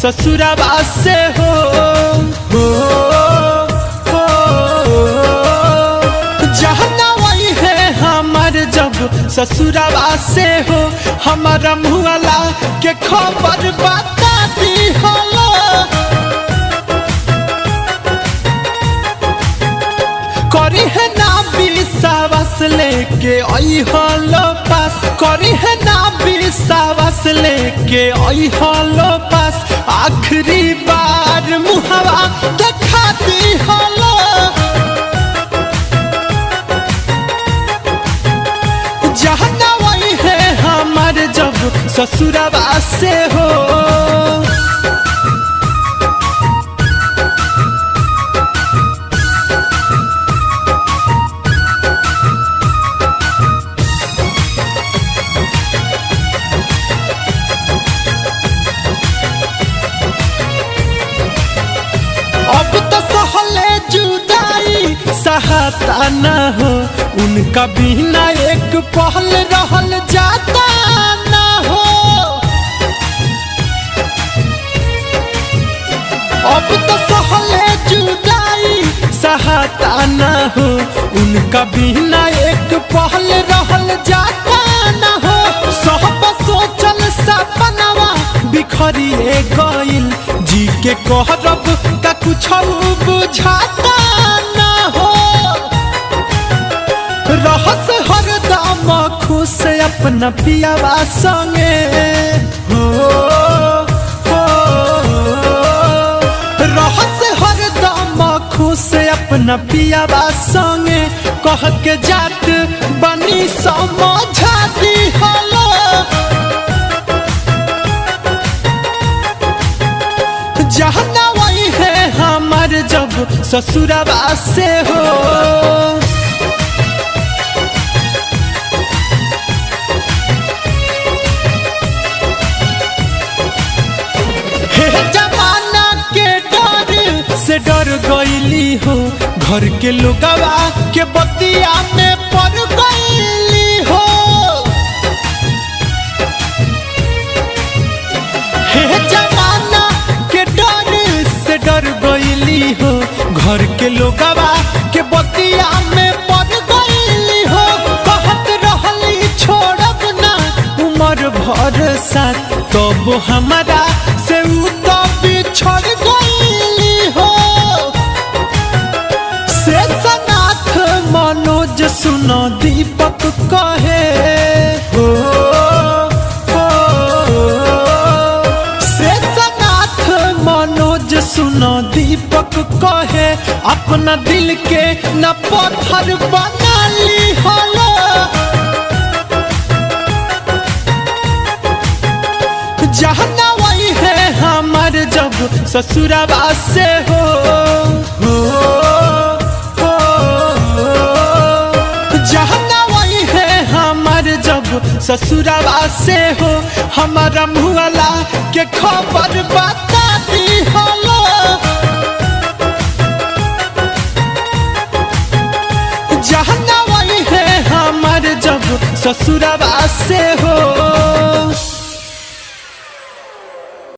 ससुराबा से हो जहना वही है हमार जब ससुराबा से हो हमारा मुआला के खबर बता दी हलो करी है ना विश्वास लेके आई हलो पास करी है ना विश्वास लेके आई हलो पास आखिरी बार मुहावा देखा दी हलो जहना वही है हमार जब ससुराबा से हो अब तो सहले जुदाई सहाता न हो उनका बिना एक पहल रहल जाता न हो अब तो सहले जुदाई सहाता न हो उनका बिना एक पहल रहल जाता न हो सब सोचल सपनवा बिखरिए गइल जी के कहरब का कुछ बुझाता ना हो रहस हरदम खुश अपना पियावा संगे हो रहस हरदम खुश अपना पियावा संगे कह के जात बनी समझा दी हलो जहना वही है हमार जब ससुराबा से हो हे जमाना के डर से डर गईली हो घर के लोगवा के बतिया में पड़ गईली हो हे जमाना के डर से डर गईली हो घर के लोगवा के बतिया में पड़ गईली हो कहत रहली छोड़ब ना उम्र भर साथ तब हमारा से उ तो बिछड़ गईली हो शेषनाथ मनोज सुनो दीपक कहे हो शेषनाथ मनोज सुनो दीपक कहे अपना दिल के न पत्थर बना ली हलो जहना वही है हमार जब ससुराबा से हो जहना वही है हमार जब ससुराबा से हो हमारा मुआला के खबर बता दी हलो जहना वही है हमार जब ससुराबा से हो।